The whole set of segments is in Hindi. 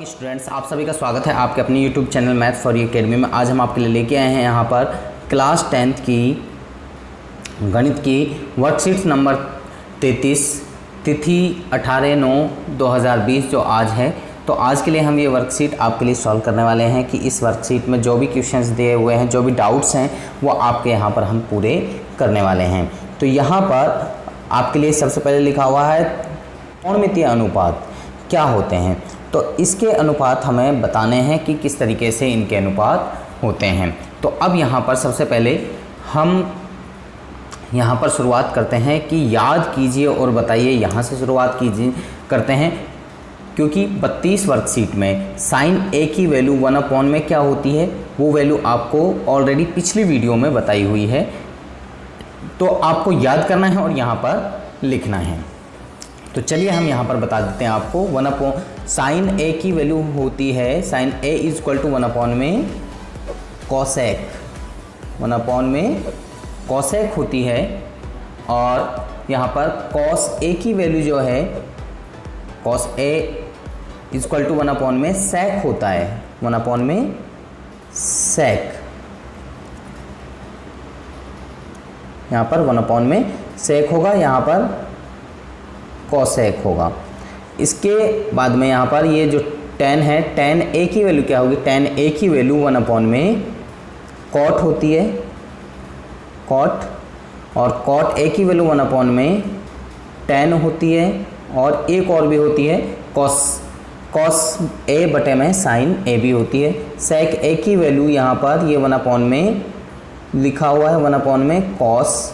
स्टूडेंट्स, आप सभी का स्वागत है आपके अपने YouTube channel math for you academy में। आज हम आपके लिए लेके आए हैं यहाँ पर क्लास 10th की गणित की वर्कशीट नंबर 33, तिथि 18/9/2020 जो आज है। तो आज के लिए हम ये वर्कशीट आपके लिए सॉल्व करने वाले हैं कि इस वर्कशीट में जो भी क्वेश्चंस दिए हुए हैं, जो भी डाउट्स हैं, वो आपके यहाँ पर हम पूरे करने वाले हैं। तो यहाँ पर आपके लिए सबसे पहले लिखा हुआ है त्रिकोणमितीय अनुपात क्या होते हैं। तो इसके अनुपात हमें बताने हैं कि किस तरीके से इनके अनुपात होते हैं। तो अब यहाँ पर सबसे पहले हम यहाँ पर शुरुआत करते हैं कि याद कीजिए और बताइए। यहाँ से शुरुआत करते हैं क्योंकि 32 वर्कशीट में साइन ए की वैल्यू 1/, में क्या होती है वो वैल्यू आपको ऑलरेडी पिछली वीडियो में बताई हुई है। तो आपको याद करना है और यहाँ पर लिखना है। तो चलिए हम यहाँ पर बता देते हैं आपको। 1/, साइन ए की वैल्यू होती है, sine A is equal to 1/, में कॉसेक, 1/, में कॉसेक होती है। और यहाँ पर कॉस ए की वैल्यू जो है, cos A is equal to 1/, में सेक होता है, 1/, में सेक, यहाँ पर 1/, में सेक होगा, यहाँ पर कॉसेक होगा। इसके बाद में यहाँ पर ये जो tan है, tan a की वैल्यू क्या होगी, tan a की वैल्यू 1/, में कॉट होती है, कॉट, और कॉट a की वैल्यू 1/, में tan होती है। और एक और भी होती है कॉस, कॉस a बटे में साइन a भी होती है। सेक a की वैल्यू यहाँ पर ये 1/, में लिखा हुआ है, 1/, में कॉस,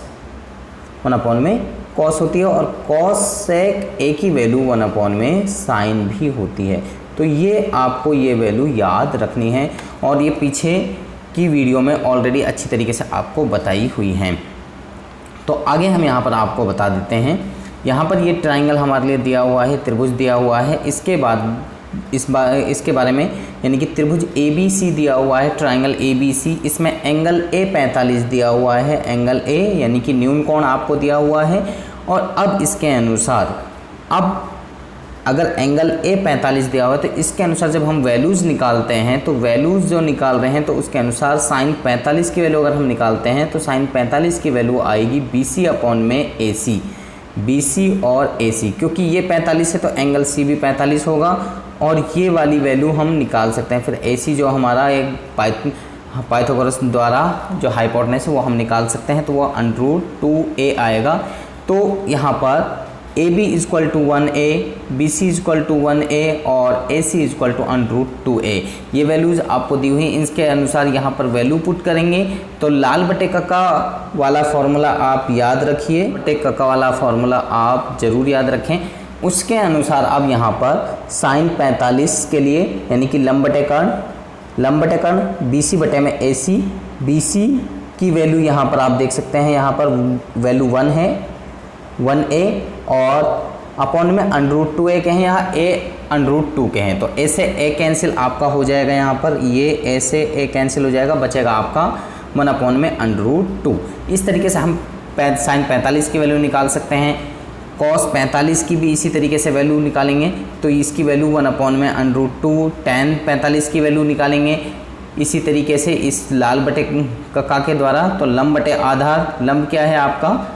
1/, में कॉस होती है। और कॉस सेक ए की वैल्यू 1/, में साइन भी होती है। तो ये आपको ये वैल्यू याद रखनी है और ये पीछे की वीडियो में ऑलरेडी अच्छी तरीके से आपको बताई हुई हैं। तो आगे हम यहाँ पर आपको बता देते हैं। यहाँ पर ये ट्राइंगल हमारे लिए दिया हुआ है, त्रिभुज दिया हुआ है। इसके बाद इसके बारे में, यानी कि त्रिभुज ABC दिया हुआ है, ट्राइंगल ABC, इसमें एंगल A 45 दिया हुआ है, एंगल A यानी कि न्यून कोण आपको दिया हुआ है। और अब इसके अनुसार, अब अगर एंगल A 45 दिया हुआ है तो इसके अनुसार जब हम वैल्यूज़ निकालते हैं, तो वैल्यूज़ जो निकाल रहे हैं तो उसके अनुसार साइन 45 की वैल्यू अगर हम निकालते हैं तो साइन 45 की वैल्यू आएगी BC/, में AC, BC और AC, क्योंकि ये 45 है तो एंगल C भी 45 होगा। और ये वाली वैल्यू हम निकाल सकते हैं। फिर AC जो हमारा एक पाइथागोरस द्वारा जो हाइपोटेनस है वो हम निकाल सकते हैं, तो वो √2a आएगा। तो यहाँ पर AB is equal to 1a, BC is equal to 1a और AC is equal to √2a। ये वैल्यूज़ आपको दी हुई, इसके अनुसार यहाँ पर वैल्यू पुट करेंगे। तो लाल बटे कक्का वाला फॉर्मूला आप याद रखिए, बटे कक्का वाला फॉर्मूला आप ज़रूर याद रखें। उसके अनुसार अब यहाँ पर साइन 45 के लिए, यानी कि लंब बटे कर्ण BC बटे में AC, BC की वैल्यू यहाँ पर आप देख सकते हैं, यहाँ पर वैल्यू 1 है, 1a, और अपॉन में √2a के हैं, यहाँ a √2 के हैं। तो a से a कैंसिल आपका हो जाएगा, यहाँ पर ये a से a कैंसिल हो जाएगा, बचेगा आपका 1/, में √2। इस तरीके से हम साइन 45 की वैल्यू निकाल सकते हैं। कॉस 45 की भी इसी तरीके से वैल्यू निकालेंगे, तो इसकी वैल्यू 1/, में √2। tan 45 की वैल्यू निकालेंगे इसी तरीके से इस लाल बटे कक्का के द्वारा। तो लंब बटे आधार, लंब क्या है आपका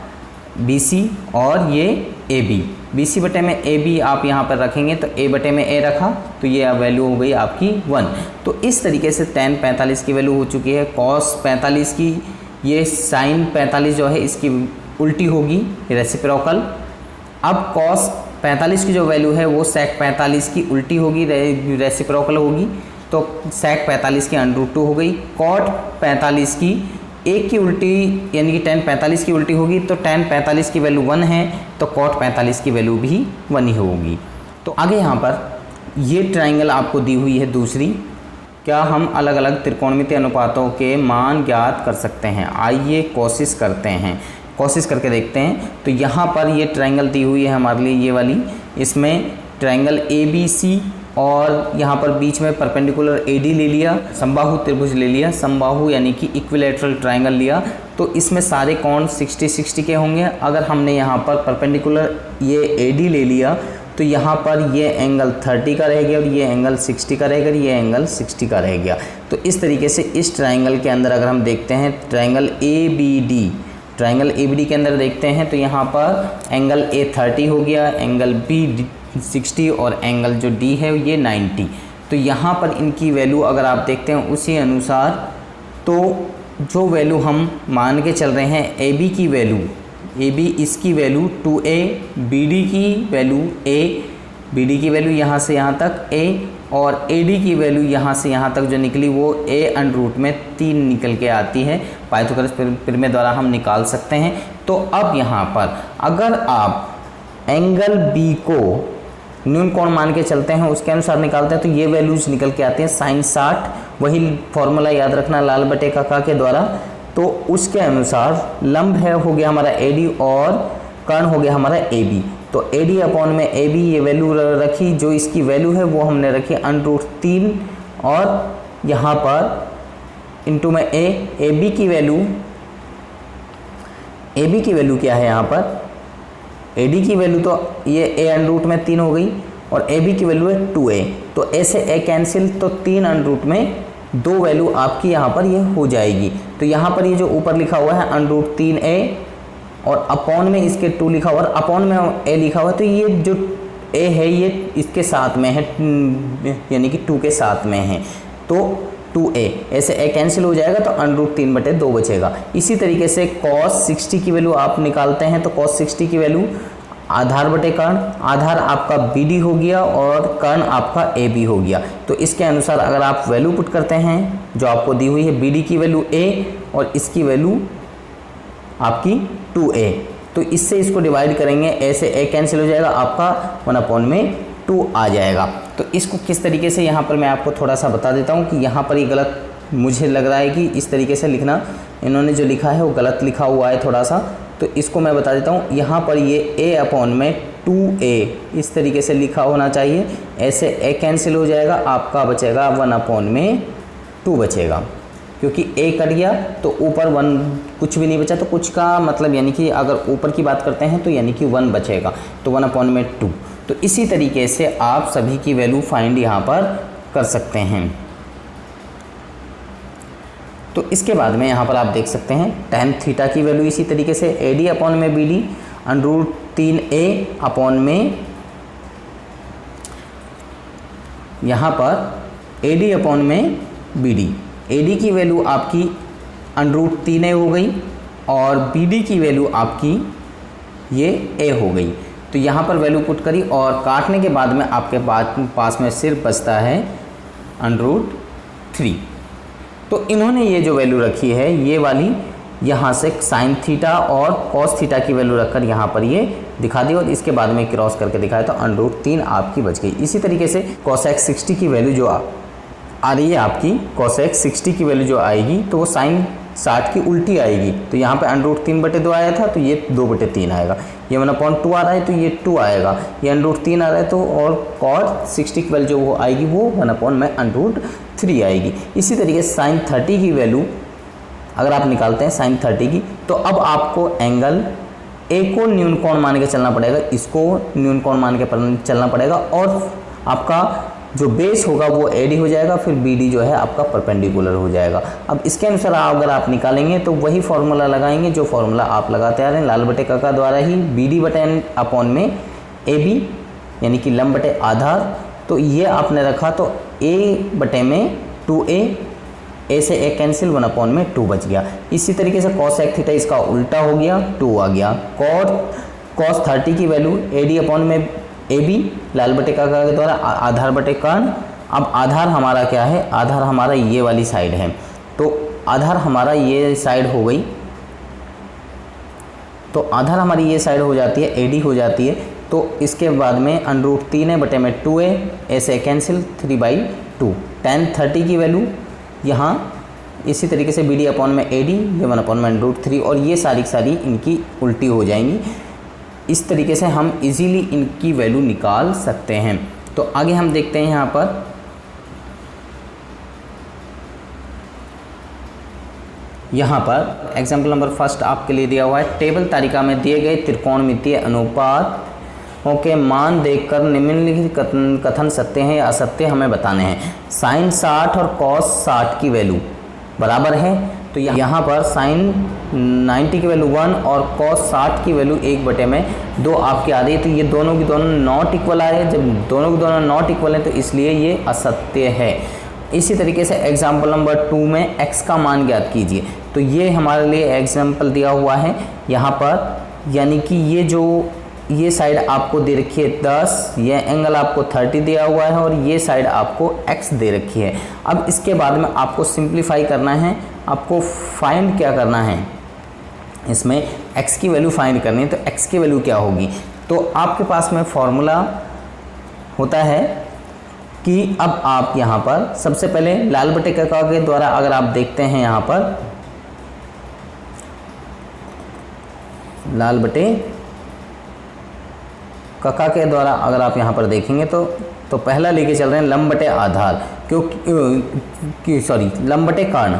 BC और ये AB, BC बटे में AB आप यहाँ पर रखेंगे, तो A बटे में A रखा, तो ये वैल्यू हो गई आपकी 1। तो इस तरीके से tan 45 की वैल्यू हो चुकी है। cos 45 की, ये sin 45 जो है इसकी उल्टी होगी, रेसिप्रोकल। अब cos 45 की जो वैल्यू है वो sec 45 की उल्टी होगी, रेसिप्रोकल होगी। तो sec 45 की √2 हो गई। cot 45 की एक की उल्टी, यानी कि tan 45 की उल्टी होगी, तो tan 45 की वैल्यू 1 है, तो cot 45 की वैल्यू भी 1 ही होगी। तो आगे यहाँ पर ये ट्राइंगल आपको दी हुई है दूसरी। क्या हम अलग अलग त्रिकोणमितीय अनुपातों के मान ज्ञात कर सकते हैं? आइए कोशिश करते हैं, कोशिश करके देखते हैं। तो यहाँ पर ये ट्राइंगल दी हुई है हमारे लिए, ये वाली, इसमें ट्राइंगल ABC और यहाँ पर बीच में परपेंडिकुलर AD ले लिया, समबाहु त्रिभुज ले लिया, समबाहु यानी कि इक्विलैटरल ट्राइंगल लिया। तो इसमें सारे कोण 60-60 के होंगे। अगर हमने यहाँ पर परपेंडिकुलर ये AD ले लिया तो यहाँ पर ये एंगल 30 का रह गया और ये एंगल 60 का रहेगा, ये एंगल 60 का रह गया। तो इस तरीके से इस ट्राइंगल के अंदर अगर हम देखते हैं ट्राइंगल ABD के अंदर देखते हैं तो यहाँ पर एंगल A 30 हो गया, एंगल B 60 और एंगल जो D है ये 90। तो यहाँ पर इनकी वैल्यू अगर आप देखते हैं उसी अनुसार, तो जो वैल्यू हम मान के चल रहे हैं AB की वैल्यू, AB इसकी वैल्यू 2A, BD की वैल्यू A, BD की वैल्यू यहाँ से यहाँ तक A और AD की वैल्यू यहाँ से यहाँ तक जो निकली वो A√3 निकल के आती है। पाइथागोरस प्रमेय द्वारा हम निकाल सकते हैं। तो अब यहाँ पर अगर आप एंगल B को न्यून कोण मान के चलते हैं, उसके अनुसार निकालते हैं, तो ये वैल्यूज निकल के आती हैं sin 60, वही फॉर्मूला याद रखना लाल बटे का के द्वारा। तो उसके अनुसार लंब है हो गया हमारा AD और कर्ण हो गया हमारा AB। तो AD अपॉन में AB ये वैल्यू रखी, जो इसकी वैल्यू है वो हमने रखी √3 और यहाँ पर इंटू में AB की वैल्यू क्या है यहाँ पर, AD की वैल्यू तो ये A√3 हो गई और AB की वैल्यू है 2A। तो ऐसे A कैंसिल, तो 3√2 वैल्यू आपकी यहाँ पर ये हो जाएगी। तो यहाँ पर ये जो ऊपर लिखा हुआ है √3A और अपॉन में इसके 2 लिखा हुआ और अपॉन में A लिखा हुआ है, तो ये जो A है ये इसके साथ में है, यानी कि 2 के साथ में है, तो 2A ऐसे A कैंसिल हो जाएगा तो √3/2 बचेगा। इसी तरीके से cos 60 की वैल्यू आप निकालते हैं तो cos 60 की वैल्यू आधार बटे कर्ण, आधार आपका BD हो गया और कर्ण आपका AB हो गया। तो इसके अनुसार अगर आप वैल्यू पुट करते हैं जो आपको दी हुई है, BD की वैल्यू A और इसकी वैल्यू आपकी 2A, तो इससे इसको डिवाइड करेंगे, ऐसे A कैंसिल हो जाएगा, आपका 1/2 आ जाएगा। तो इसको किस तरीके से यहाँ पर मैं आपको थोड़ा सा बता देता हूँ कि यहाँ पर ये गलत मुझे लग रहा है कि इस तरीके से लिखना, इन्होंने जो लिखा है वो गलत लिखा हुआ है थोड़ा सा। तो इसको मैं बता देता हूँ, यहाँ पर ये A/2A इस तरीके से लिखा होना चाहिए, ऐसे A कैंसिल हो जाएगा, आपका बचेगा 1/2 बचेगा, क्योंकि A कट गया तो ऊपर 1 कुछ भी नहीं बचा, तो कुछ का मतलब यानी कि अगर ऊपर की बात करते हैं तो यानी कि 1 बचेगा, तो 1/2। तो इसी तरीके से आप सभी की वैल्यू फाइंड यहाँ पर कर सकते हैं। तो इसके बाद में यहाँ पर आप देख सकते हैं tan थीटा की वैल्यू इसी तरीके से AD अपॉन में BD √3A अपॉन में यहाँ पर AD अपॉन में BD। AD की वैल्यू आपकी √3A हो गई और BD की वैल्यू आपकी ये A हो गई। तो यहाँ पर वैल्यू पुट करी और काटने के बाद में आपके पास में सिर्फ बचता है √3। तो इन्होंने ये जो वैल्यू रखी है ये वाली यहाँ से sin थीटा और cos थीटा की वैल्यू रखकर यहाँ पर ये दिखा दी और इसके बाद में क्रॉस करके दिखाया, तो √3 आपकी बच गई। इसी तरीके से cosec 60 की वैल्यू जो आ रही है आपकी, cosec 60 की वैल्यू जो आएगी तो वो sin 60 की उल्टी आएगी। तो यहाँ पे √3/2 आया था तो ये 2/3 आएगा, ये 1/2 आ रहा है तो ये 2 आएगा, ये √3 आ रहा है तो और cos 60 की वैल्यू जो वो आएगी वो 1/√3 आएगी। इसी तरीके से sin 30 की वैल्यू अगर आप निकालते हैं sin 30 की, तो अब आपको एंगल A को न्यून कोण मान के चलना पड़ेगा, इसको न्यून कोण मान के चलना पड़ेगा और आपका जो बेस होगा वो AD हो जाएगा, फिर BD जो है आपका परपेंडिकुलर हो जाएगा। अब इसके अनुसार अगर आप निकालेंगे तो वही फॉर्मूला लगाएंगे जो फॉर्मूला आप लगाते आ रहे हैं लाल बटे का द्वारा ही, BD/n अपॉन में AB यानी कि लंब बटे आधार। तो ये आपने रखा तो A/2A, A से A कैंसिल, 1/2 बच गया। इसी तरीके से cosec थीटा इसका उल्टा हो गया, 2 आ गया। cos 30 की वैल्यू AD अपॉन में AB लाल बटे का के द्वारा आधार बटे कर्ण। अब आधार हमारा क्या है, आधार हमारा ये वाली साइड है, तो आधार हमारा ये साइड हो गई, तो आधार हमारी ये साइड हो जाती है, AD हो जाती है। तो इसके बाद में √3A/2A, ऐसे कैंसिल, 3/2। tan 30 की वैल्यू यहाँ इसी तरीके से BD अपॉन में AD, ये 1/√3 और ये सारी इनकी उल्टी हो जाएंगी। इस तरीके से हम इजीली इनकी वैल्यू निकाल सकते हैं। तो आगे हम देखते हैं यहाँ पर एग्जाम्पल नंबर 1 आपके लिए दिया हुआ है। टेबल तालिका में दिए गए त्रिकोणमितीय अनुपात के मान देखकर निम्नलिखित कथन सत्य हैं या असत्य हमें बताने हैं। साइन 60 और कॉस 60 की वैल्यू बराबर है, तो यहाँ पर साइन 90 की वैल्यू 1 और कॉस 60 की वैल्यू 1/2 आपकी आ रही है। तो ये दोनों की दोनों नॉट इक्वल आ रहे हैं। जब दोनों की दोनों नॉट इक्वल है तो इसलिए ये असत्य है। इसी तरीके से एग्जाम्पल नंबर 2 में x का मान ज्ञात कीजिए। तो ये हमारे लिए एग्जाम्पल दिया हुआ है यहाँ पर, यानी कि ये साइड आपको दे रखी है 10, ये एंगल आपको 30 दिया हुआ है और ये साइड आपको x दे रखी है। अब इसके बाद में आपको सिंप्लीफाई करना है, आपको फाइंड क्या करना है, इसमें x की वैल्यू फाइंड करनी है। तो x की वैल्यू क्या होगी, तो आपके पास में फॉर्मूला होता है कि अब आप यहाँ पर सबसे पहले लाल बटे कका के द्वारा अगर आप देखते हैं, यहाँ पर लाल बटे कका के द्वारा अगर आप यहाँ पर देखेंगे तो पहला लेके चल रहे हैं लंब बटे आधार, क्योंकि सॉरी लंब बटे कर्ण,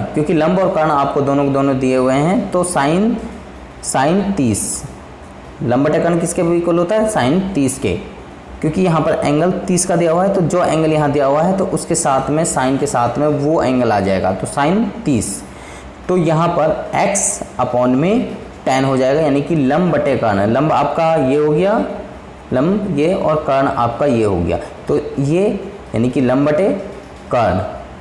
क्योंकि लंब और कर्ण आपको दोनों के दोनों दिए हुए हैं। तो साइन 30 लंब बटे कर्ण किसके इक्वल होता है, साइन 30 के, क्योंकि यहाँ पर एंगल 30 का दिया हुआ है। तो जो एंगल यहाँ दिया हुआ है तो उसके साथ में साइन के साथ में वो एंगल आ जाएगा, तो साइन 30। तो यहाँ पर x अपॉन में tan हो जाएगा, यानी कि लंब बटे कर्ण। लंब आपका ये हो गया, लंब ये, और कर्ण आपका ये हो गया। तो ये यानी कि लंब बटे कर्ण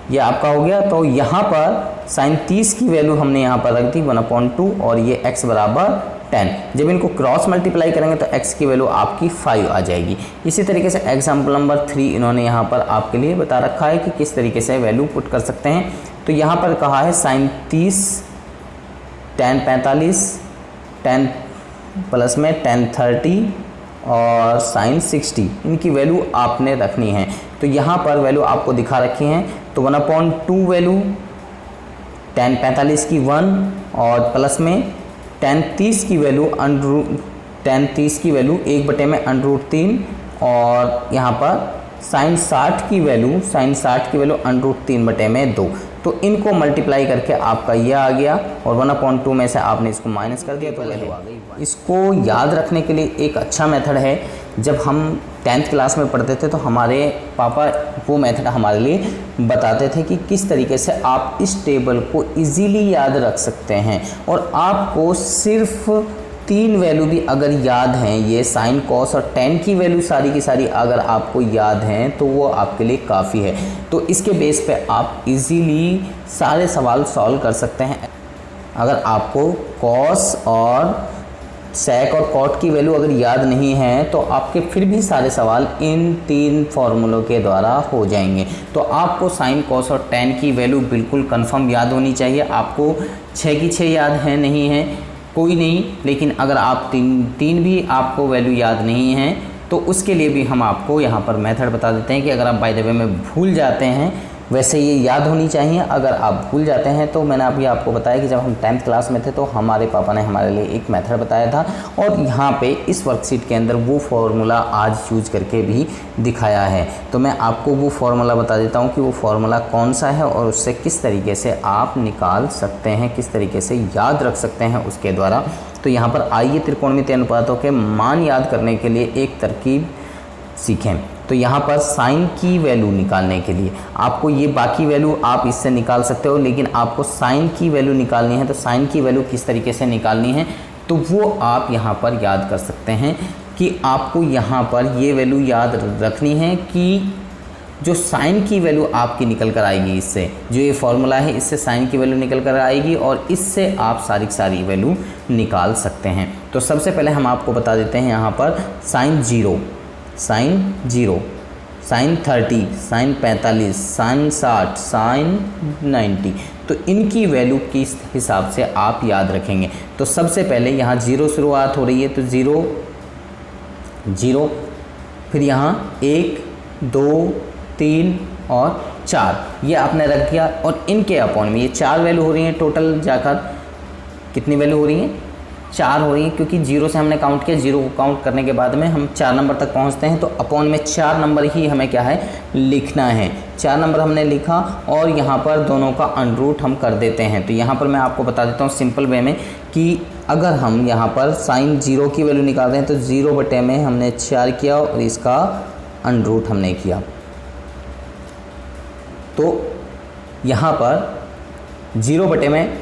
ये आपका हो गया। तो यहाँ पर साइन 30 की वैल्यू हमने यहाँ पर रख दी 1/2 और ये x बराबर 10। जब इनको क्रॉस मल्टीप्लाई करेंगे तो x की वैल्यू आपकी 5 आ जाएगी। इसी तरीके से एग्जाम्पल नंबर 3 इन्होंने यहाँ पर आपके लिए बता रखा है कि किस तरीके से वैल्यू पुट कर सकते हैं। तो यहाँ पर कहा है साइन 30 tan 45 tan प्लस में tan 30 और साइन 60, इनकी वैल्यू आपने रखनी है। तो यहाँ पर वैल्यू आपको दिखा रखी हैं। तो 1/2 वैल्यू tan 45 की 1 और प्लस में tan 30 की वैल्यू tan 30 की वैल्यू 1/3 और यहाँ पर साइन 60 की वैल्यू √3/2। तो इनको मल्टीप्लाई करके आपका ये आ गया और 1/2 में से आपने इसको माइनस कर दिया तो वैल्यू आ गई। इसको याद रखने के लिए एक अच्छा मेथड है। जब हम 10th क्लास में पढ़ते थे तो हमारे पापा वो मेथड हमारे लिए बताते थे कि किस तरीके से आप इस टेबल को इजीली याद रख सकते हैं। और आपको सिर्फ 3 वैल्यू भी अगर याद हैं, ये साइन कॉस और tan की वैल्यू सारी की सारी अगर आपको याद हैं तो वो आपके लिए काफ़ी है। तो इसके बेस पे आप इजीली सारे सवाल सॉल्व कर सकते हैं। अगर आपको कॉस और सेक और कॉट की वैल्यू अगर याद नहीं है तो आपके फिर भी सारे सवाल इन 3 फार्मूलों के द्वारा हो जाएंगे। तो आपको साइन कॉस और tan की वैल्यू बिल्कुल कंफर्म याद होनी चाहिए। आपको 6 की 6 याद है नहीं है कोई नहीं, लेकिन अगर आप तीन भी आपको वैल्यू याद नहीं है तो उसके लिए भी हम आपको यहाँ पर मेथड बता देते हैं कि अगर आप बाय द वे में भूल जाते हैं, वैसे ये याद होनी चाहिए। अगर आप भूल जाते हैं तो मैंने अभी आपको बताया कि जब हम 10th क्लास में थे तो हमारे पापा ने हमारे लिए एक मेथड बताया था और यहाँ पे इस वर्कशीट के अंदर वो फार्मूला आज यूज करके भी दिखाया है। तो मैं आपको वो फार्मूला बता देता हूँ कि वो फार्मूला कौन सा है और उससे किस तरीके से आप निकाल सकते हैं, किस तरीके से याद रख सकते हैं उसके द्वारा। तो यहाँ पर आइए त्रिकोणमितीय अनुपातों के मान याद करने के लिए एक तरकीब सीखें। तो यहाँ पर साइन की वैल्यू निकालने के लिए आपको ये बाकी वैल्यू आप इससे निकाल सकते हो, लेकिन आपको साइन की वैल्यू निकालनी है। तो साइन की वैल्यू किस तरीके से निकालनी है तो वो आप यहाँ पर याद कर सकते हैं कि आपको यहाँ पर ये वैल्यू याद रखनी है कि जो साइन की वैल्यू आपकी निकल कर आएगी, इससे जो ये फॉर्मूला है इससे साइन की वैल्यू निकल कर आएगी और इससे आप सारी की सारी वैल्यू निकाल सकते हैं। तो सबसे पहले हम आपको बता देते हैं यहाँ पर sine 0, sine 30, sine 45, sine 60, sine 90। तो इनकी वैल्यू किस हिसाब से आप याद रखेंगे। तो सबसे पहले यहाँ 0 शुरुआत हो रही है तो 0 0, फिर यहाँ 1 2 3 और 4 ये आपने रख दिया और इनके अपॉन में ये 4 वैल्यू हो रही हैं। टोटल जाकर कितनी वैल्यू हो रही हैं, 4 हो रही है, क्योंकि 0 से हमने काउंट किया। 0 को काउंट करने के बाद में हम 4 नंबर तक पहुंचते हैं। तो अपॉन में 4 नंबर ही हमें क्या है लिखना है। 4 नंबर हमने लिखा और यहाँ पर दोनों का अंडर रूट हम कर देते हैं। तो यहाँ पर मैं आपको बता देता हूँ सिंपल वे में कि अगर हम यहाँ पर साइन 0 की वैल्यू निकाल रहे हैं तो 0 बटे में हमने 4 किया और इसका अंडर रूट हमने किया। तो यहाँ पर 0 बटे में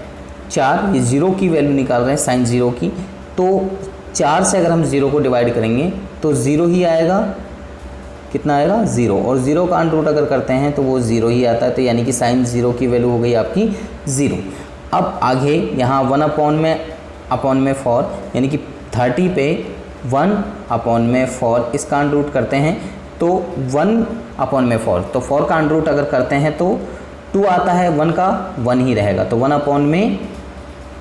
4, ये 0 की वैल्यू निकाल रहे हैं साइन 0 की, तो 4 से अगर हम 0 को डिवाइड करेंगे तो 0 ही आएगा। कितना आएगा? 0। और 0 का अंडर रूट अगर करते हैं तो वो 0 ही आता है। तो यानी कि साइन 0 की वैल्यू हो गई आपकी 0। अब आगे यहाँ 1/4 यानी कि 30 पे 1/4 इसका अंडर रूट करते हैं तो 1/4, तो 4 का अंडर रूट अगर करते हैं तो 2 आता है, 1 का 1 ही रहेगा। तो 1/,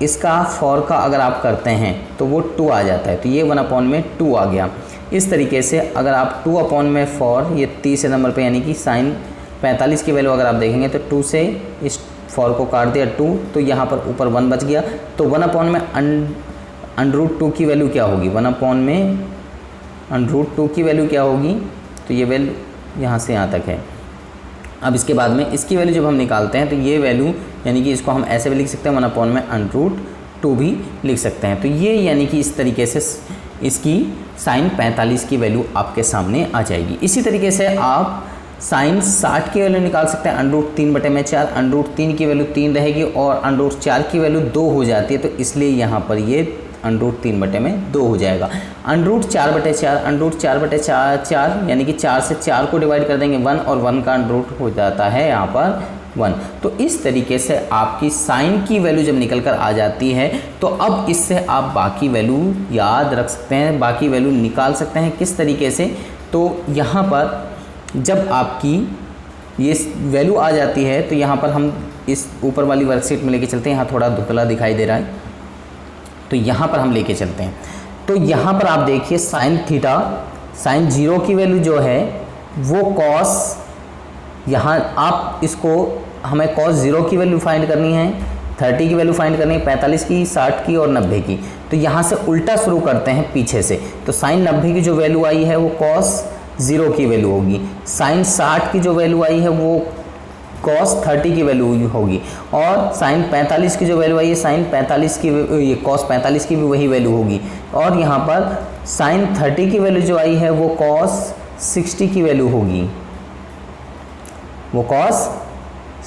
इसका 4 का अगर आप करते हैं तो वो 2 आ जाता है। तो ये 1/2 आ गया। इस तरीके से अगर आप 2/4 ये तीसरे नंबर पे यानी कि साइन 45 की वैल्यू अगर आप देखेंगे तो 2 से इस 4 को काट दिया 2, तो यहाँ पर ऊपर 1 बच गया। तो 1/, अंडर रूट 2 की वैल्यू क्या होगी? 1/, अंडर रूट 2 की वैल्यू क्या होगी? तो ये वैल्यू यहाँ से यहाँ तक है। अब इसके बाद में इसकी वैल्यू जब हम निकालते हैं तो ये वैल्यू यानी कि इसको हम ऐसे भी लिख सकते हैं 1/, अंडर रूट 2 भी लिख सकते हैं। तो ये यानी कि इस तरीके से इसकी साइन 45 की वैल्यू आपके सामने आ जाएगी। इसी तरीके से आप साइन 60 की वैल्यू निकाल सकते हैं। अंडर रूट 3/4, अंडर रूट 3 की वैल्यू 3 रहेगी और अंडर रूट 4 की वैल्यू 2 हो जाती है। तो इसलिए यहाँ पर ये अंडर रूट 3/2 हो जाएगा। अंडर रूट 4/4, अंडर रूट 4/4 यानी कि 4 से 4 को डिवाइड कर देंगे 1 और 1 का अंडर रूट हो जाता है यहाँ पर 1। तो इस तरीके से आपकी साइन की वैल्यू जब निकल कर आ जाती है तो अब इससे आप बाकी वैल्यू याद रख सकते हैं, बाकी वैल्यू निकाल सकते हैं। किस तरीके से? तो यहाँ पर जब आपकी ये वैल्यू आ जाती है तो यहाँ पर हम इस ऊपर वाली वर्कशीट में लेके चलते हैं। यहाँ थोड़ा धुंधला दिखाई दे रहा है तो यहाँ पर हम लेके चलते हैं। तो यहाँ पर आप देखिए साइन थीटा, साइन 0 की वैल्यू जो है वो कॉस, यहाँ आप इसको हमें कॉस 0 की वैल्यू फाइंड करनी है, 30 की वैल्यू फाइंड करनी है, 45 की, 60 की और 90 की। तो यहाँ से उल्टा शुरू करते हैं पीछे से। तो साइन 90 की जो वैल्यू आई है वो कॉस 0 की वैल्यू होगी। साइन 60 की जो वैल्यू आई है वो कॉस 30 की वैल्यू होगी। और साइन 45 की जो वैल्यू आई है साइन 45 की, ये कॉस 45 की भी वही वैल्यू होगी। और यहाँ पर साइन 30 की वैल्यू जो आई है वो कॉस 60 की वैल्यू होगी, वो कॉस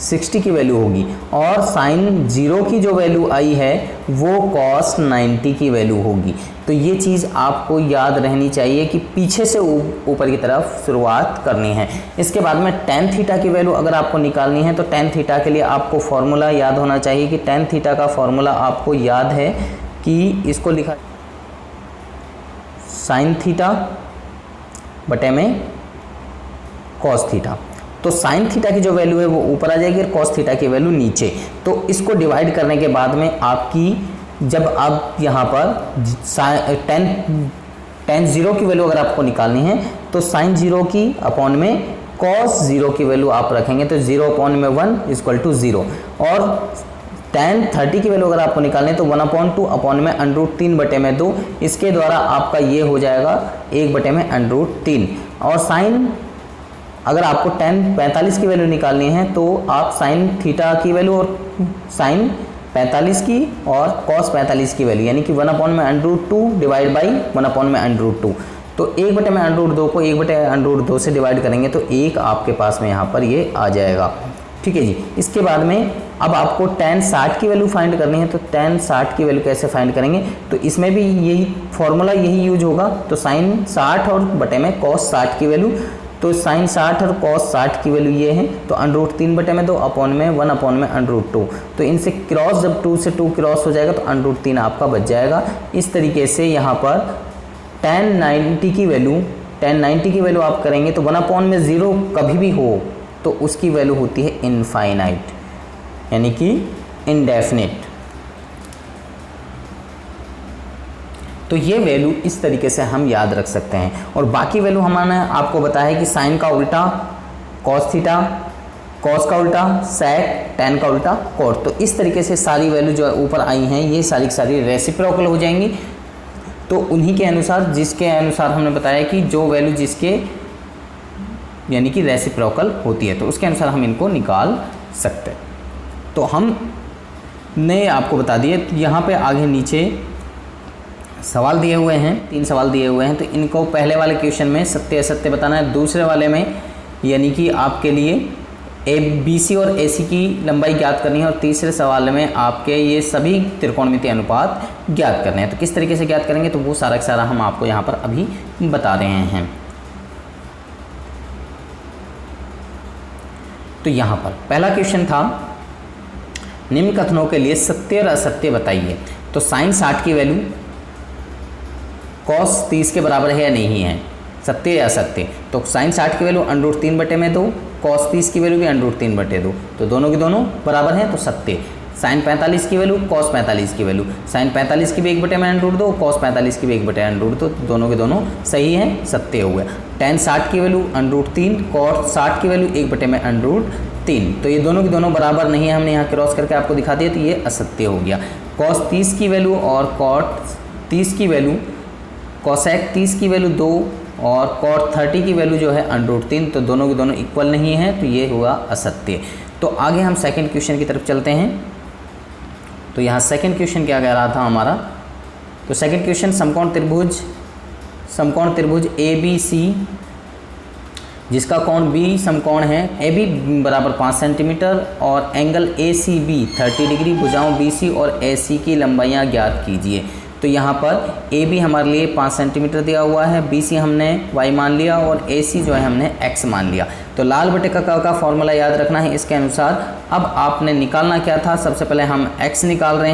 60 की वैल्यू होगी। और साइन 0 की जो वैल्यू आई है वो कॉस 90 की वैल्यू होगी। तो ये चीज़ आपको याद रहनी चाहिए कि पीछे से ऊपर की तरफ शुरुआत करनी है। इसके बाद में टेन थीटा की वैल्यू अगर आपको निकालनी है तो टेन थीटा के लिए आपको फॉर्मूला याद होना चाहिए कि टेन थीटा का फॉर्मूला आपको याद है कि इसको लिखा साइन थीटा बटे में कॉस थीटा। तो साइन थीटा की जो वैल्यू है वो ऊपर आ जाएगी और कॉस थीटा की वैल्यू नीचे। तो इसको डिवाइड करने के बाद में आपकी जब आप यहाँ पर टेन 0 की वैल्यू अगर आपको निकालनी है तो साइन 0 की अपॉन में कॉस 0 की वैल्यू आप रखेंगे तो 0/1 इक्वल टू 0। और टेन 30 की वैल्यू अगर आपको निकालनी है तो 1/2 अपॉन में अंडर रूट 3/2। इसके द्वारा आपका ये हो जाएगा 1/√3। और साइन अगर आपको टेन 45 की वैल्यू निकालनी है तो आप साइन थीटा की वैल्यू और साइन 45 की और कॉस 45 की वैल्यू यानी कि 1/√2 डिवाइड बाई 1/√2। तो 1/√2 को 1/√2 से डिवाइड करेंगे तो 1 आपके पास में यहाँ पर ये आ जाएगा। ठीक है जी। इसके बाद में अब आपको टेन 60 की वैल्यू फाइंड करनी है तो टेन 60 की वैल्यू कैसे फाइंड करेंगे? तो इसमें भी यही फॉर्मूला यही यूज होगा। तो साइन 60 और बटे में कॉस 60 की वैल्यू, तो साइन 60 और कॉस 60 की वैल्यू ये है तो √3/2 अपॉन में 1/√2। तो इनसे क्रॉस जब 2 से 2 क्रॉस हो जाएगा तो √3 आपका बच जाएगा। इस तरीके से यहाँ पर टेन 90 की वैल्यू आप करेंगे तो 1/0 कभी भी हो तो उसकी वैल्यू होती है इनफाइनाइट यानी कि इनडेफिनिट। तो ये वैल्यू इस तरीके से हम याद रख सकते हैं। और बाकी वैल्यू हमने आपको बताया है कि साइन का उल्टा कॉस थीटा, कॉस का उल्टा सेक, टेन का उल्टा कोट। तो इस तरीके से सारी वैल्यू जो ऊपर आई हैं ये सारी की सारी रेसिप्रोकल हो जाएंगी। तो उन्हीं के अनुसार जिसके अनुसार हमने बताया कि जो वैल्यू जिसके यानी कि रेसिप्रोकल होती है तो उसके अनुसार हम इनको निकाल सकते हैं। तो हमने आपको बता दिए। यहाँ पे आगे नीचे सवाल दिए हुए हैं, 3 सवाल दिए हुए हैं, तो इनको पहले वाले क्वेश्चन में सत्य असत्य बताना है, दूसरे वाले में यानी कि आपके लिए BC और AC की लंबाई ज्ञात करनी है, और तीसरे सवाल में आपके ये सभी त्रिकोणमितीय अनुपात ज्ञात करने हैं। तो किस तरीके से ज्ञात करेंगे तो वो सारा का सारा हम आपको यहाँ पर अभी बता रहे हैं। तो यहाँ पर पहला क्वेश्चन था, निम्न कथनों के लिए सत्य और असत्य बताइए। तो साइन 60 की वैल्यू कॉस 30 के बराबर है या नहीं है, सत्य या असत्य। तो साइन 60 की वैल्यू √3/2, कॉस 30 की वैल्यू भी √3/2, तो दोनों के दोनों बराबर हैं तो सत्य। साइन 45 की वैल्यू कॉस 45 की वैल्यू, साइन 45 की भी 1/2, कॉस 45 की भी 1/2, तो दोनों के दोनों सही हैं, सत्य हो गया। tan 60 की वैल्यू √3, कॉस 60 की वैल्यू 1/√3, तो ये दोनों के दोनों बराबर नहीं है, हमने यहाँ क्रॉस करके आपको दिखा दिया, तो ये असत्य हो गया। कॉस 30 की वैल्यू और कॉट 30 की वैल्यू, कॉसेक 30 की वैल्यू 2 और कॉट 30 की वैल्यू जो है √3, तो दोनों के दोनों इक्वल नहीं है, तो ये हुआ असत्य। तो आगे हम सेकंड क्वेश्चन की तरफ चलते हैं। तो यहाँ सेकंड क्वेश्चन क्या कह रहा था हमारा, तो सेकंड क्वेश्चन समकोण त्रिभुज ABC जिसका कोण B समकोण है, AB बराबर 5 सेंटीमीटर और एंगल ACB 30 डिग्री, भुजाओं BC और AC की लंबाइयाँ ज्ञात कीजिए। तो यहाँ पर AB हमारे लिए 5 सेंटीमीटर दिया हुआ है, BC हमने y मान लिया और AC जो है हमने x मान लिया। तो लाल बटे कका का फॉर्मूला याद रखना है इसके अनुसार। अब आपने निकालना क्या था, सबसे पहले हम x निकाल रहे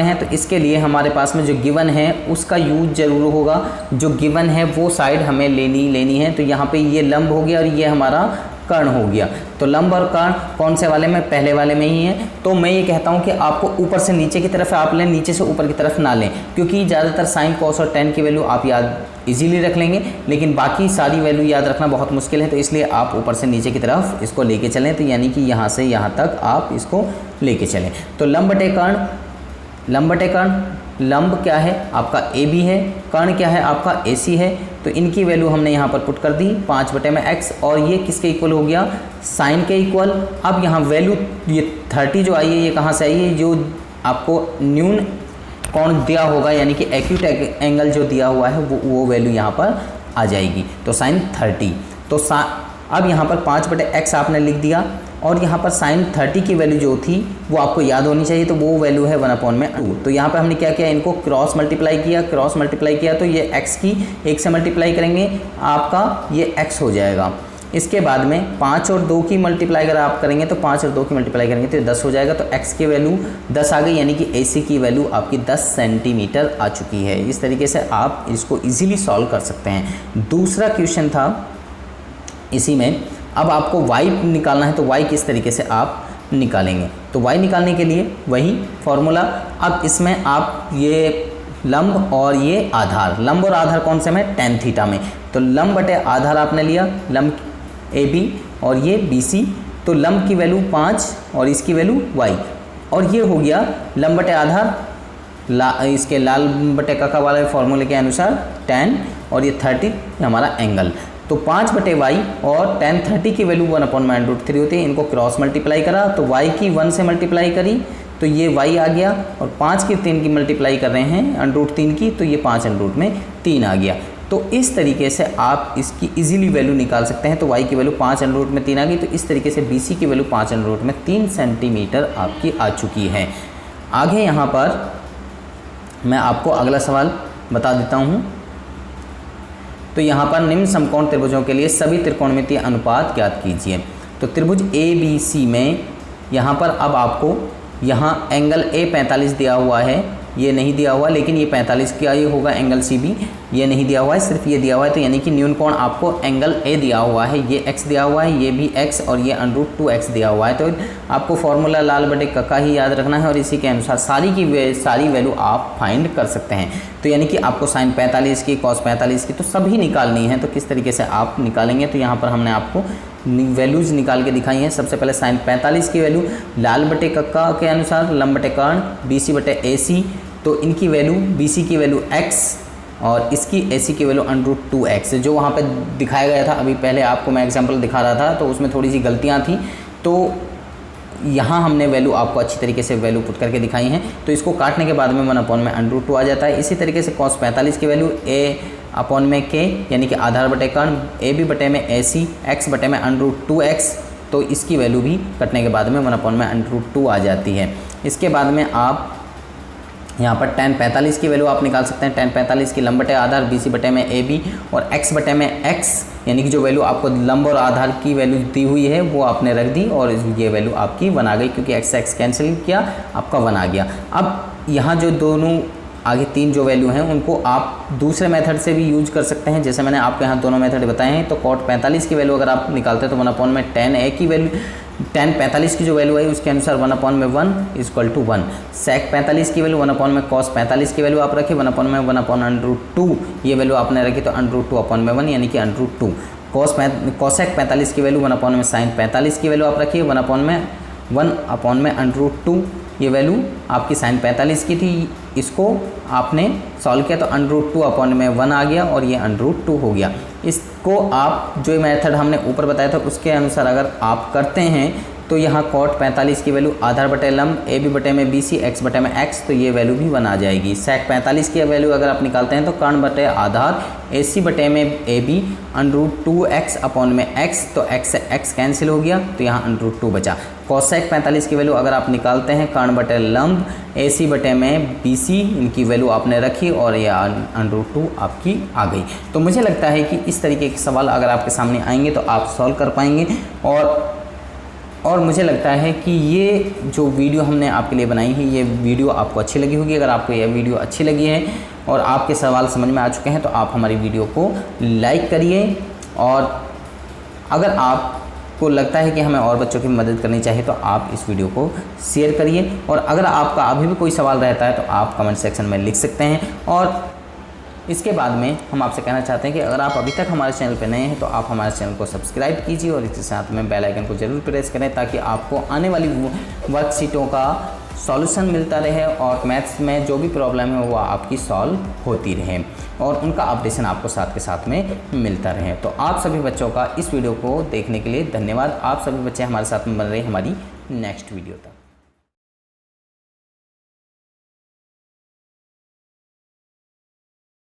हैं, तो इसके लिए हमारे पास में जो गिवन है उसका यूज जरूर होगा, जो गिवन है वो साइड हमें लेनी है। तो यहाँ पे ये लंब हो गया और ये हमारा कर्ण हो गया। तो लंब और कर्ण कौन से वाले में, पहले वाले में ही है। तो मैं ये कहता हूँ कि आपको ऊपर से नीचे की तरफ आप लें, नीचे से ऊपर की तरफ ना लें, क्योंकि ज़्यादातर साइन कॉस और tan की वैल्यू आप याद इजीली रख लेंगे, लेकिन बाकी सारी वैल्यू याद रखना बहुत मुश्किल है। तो इसलिए आप ऊपर से नीचे की तरफ इसको लेके चलें, तो यानी कि यहाँ से यहाँ तक आप इसको लेके चलें। तो लंब बटे कर्ण, लंब क्या है आपका AB है, कर्ण क्या है आपका AC है। तो इनकी वैल्यू हमने यहाँ पर पुट कर दी 5/x, और ये किसके इक्वल हो गया, साइन के इक्वल। अब यहाँ वैल्यू ये 30 जो आई है ये कहाँ से आई है, जो आपको न्यून कोण दिया होगा यानी कि एक्यूट एंगल जो दिया हुआ है वो वैल्यू यहाँ पर आ जाएगी। तो साइन 30, तो अब यहाँ पर 5/x आपने लिख दिया, और यहाँ पर साइन 30 की वैल्यू जो थी वो आपको याद होनी चाहिए, तो वो वैल्यू है 1/2। तो यहाँ पर हमने क्या किया, इनको क्रॉस मल्टीप्लाई किया, तो ये x की 1 से मल्टीप्लाई करेंगे, आपका ये x हो जाएगा। इसके बाद में 5 और 2 की मल्टीप्लाई अगर आप करेंगे तो 5 और 2 की मल्टीप्लाई करेंगे तो 10 हो जाएगा। तो x की वैल्यू 10 आ गई, यानी कि AC की वैल्यू आपकी 10 सेंटीमीटर आ चुकी है। इस तरीके से आप इसको ईजिली सॉल्व कर सकते हैं। दूसरा क्वेश्चन था इसी में, अब आपको y निकालना है, तो y किस तरीके से आप निकालेंगे। तो y निकालने के लिए वही फॉर्मूला। अब इसमें आप ये लंब और ये आधार, लंब और आधार कौन से में, tan थीटा में। तो लंब बटे आधार आपने लिया, लंब AB और ये BC, तो लंब की वैल्यू 5 और इसकी वैल्यू y, और ये हो गया लंब बटे आधार इसके लाल बटे कका वाले फॉर्मूले के अनुसार tan, और ये 30 हमारा एंगल। तो 5/y और tan 30 की वैल्यू 1/√3 होती है। इनको क्रॉस मल्टीप्लाई करा तो y की 1 से मल्टीप्लाई करी तो ये y आ गया, और 5 की 3 की मल्टीप्लाई कर रहे हैं √3 की, तो ये 5√3 आ गया। तो इस तरीके से आप इसकी इजीली वैल्यू निकाल सकते हैं। तो y की वैल्यू 5√3 आ गई। तो इस तरीके से BC की वैल्यू 5√3 सेंटीमीटर आपकी आ चुकी है। आगे यहाँ पर मैं आपको अगला सवाल बता देता हूँ। तो यहाँ पर निम्न समकोण त्रिभुजों के लिए सभी त्रिकोणमितीय अनुपात ज्ञात कीजिए। तो त्रिभुज ABC में यहाँ पर अब आपको यहाँ एंगल A 45 दिया हुआ है, ये नहीं दिया हुआ, लेकिन ये 45 का ये होगा एंगल CB, ये नहीं दिया हुआ है, सिर्फ ये दिया हुआ है। तो यानी कि न्यून कोण आपको एंगल A दिया हुआ है, ये x दिया हुआ है, ये भी x, और ये √2x दिया हुआ है। तो आपको फॉर्मूला लाल बटे कका ही याद रखना है, और इसी के अनुसार सारी वैल्यू आप फाइंड कर सकते हैं। तो यानी कि आपको साइन 45 की, कॉस 45 की, तो सभी निकालनी है। तो किस तरीके से आप निकालेंगे, तो यहाँ पर हमने आपको वैल्यूज़ निकाल के दिखाई हैं। सबसे पहले साइन 45 की वैल्यू लाल बटे कक्का के अनुसार लंब बटे कर्ण BC बटे AC, तो इनकी वैल्यू BC की वैल्यू x और इसकी AC की वैल्यू √2x, जो वहाँ पे दिखाया गया था। अभी पहले आपको मैं एग्जांपल दिखा रहा था तो उसमें थोड़ी सी गलतियाँ थी। तो यहाँ हमने वैल्यू आपको अच्छी तरीके से वैल्यू पुट करके दिखाई हैं, तो इसको काटने के बाद में 1 में √2 आ जाता है। इसी तरीके से cos 45 की वैल्यू a/k यानी कि आधार बटे कर्ण, ab बटे में ac, x बटे में √2x, तो इसकी वैल्यू भी कटने के बाद में 1 में √2 आ जाती है। इसके बाद में आप यहाँ पर tan 45 की वैल्यू आप निकाल सकते हैं। tan 45 की लंब बटे आधार, bc बटे में ab और x बटे में x, यानी कि जो वैल्यू आपको लंब और आधार की वैल्यू दी हुई है वो आपने रख दी और ये वैल्यू आपकी 1 आ गई, क्योंकि x कैंसिल किया, आपका 1 आ गया। अब यहाँ जो दोनों आगे 3 जो वैल्यू हैं उनको आप दूसरे मेथड से भी यूज कर सकते हैं, जैसे मैंने आपको यहाँ दोनों मेथड बताए हैं। तो cot 45 की वैल्यू अगर आप निकालते हैं तो 1 में tan a की वैल्यू, tan 45 की जो वैल्यू है उसके अनुसार 1 में 1 = 1। sec 45 की वैल्यू 1 में cos 45 की वैल्यू आप रखिए 1 में 1/√2, ये वैल्यू आपने रखी तो √2 में 1 यानी कि √2। cosec 45 की वैल्यू 1 में sin 45 की वैल्यू आप रखिए 1 में √2, ये वैल्यू आपकी sin 45 की थी, इसको आपने सॉल्व किया तो √2 में 1 आ गया और ये √2 हो गया। इसको आप जो मेथड हमने ऊपर बताया था उसके अनुसार अगर आप करते हैं तो यहाँ cot 45 की वैल्यू आधार बटे लंब, ab बटे में bc, x बटे में x, तो ये वैल्यू भी 1 आ जाएगी। sec 45 की वैल्यू अगर आप निकालते हैं तो कर्ण बटे आधार, ac बटे में ab, √2x में x, तो x से x कैंसिल हो गया तो यहाँ √2 बचा। cosec 45 की वैल्यू अगर आप निकालते हैं कर्ण बटे लंब, ac बटे में bc, इनकी वैल्यू आपने रखी और ये √2 आपकी आ गई। तो मुझे लगता है कि इस तरीके के सवाल अगर आपके सामने आएंगे तो आप सॉल्व कर पाएंगे। और मुझे लगता है कि ये जो वीडियो हमने आपके लिए बनाई है ये वीडियो आपको अच्छी लगी होगी। अगर आपको यह वीडियो अच्छी लगी है और आपके सवाल समझ में आ चुके हैं तो आप हमारी वीडियो को लाइक करिए, और अगर आपको लगता है कि हमें और बच्चों की मदद करनी चाहिए तो आप इस वीडियो को शेयर करिए। और अगर आपका अभी भी कोई सवाल रहता है तो आप कमेंट सेक्शन में लिख सकते हैं। और इसके बाद में हम आपसे कहना चाहते हैं कि अगर आप अभी तक हमारे चैनल पर नए हैं तो आप हमारे चैनल को सब्सक्राइब कीजिए और इसके साथ में बेल आइकन को ज़रूर प्रेस करें, ताकि आपको आने वाली वर्कशीटों का सॉल्यूशन मिलता रहे और मैथ्स में जो भी प्रॉब्लम है वो आपकी सॉल्व होती रहे और उनका अपडेशन आपको साथ के साथ में मिलता रहे। तो आप सभी बच्चों का इस वीडियो को देखने के लिए धन्यवाद। आप सभी बच्चे हमारे साथ में बन रहे हमारी नेक्स्ट वीडियो तक।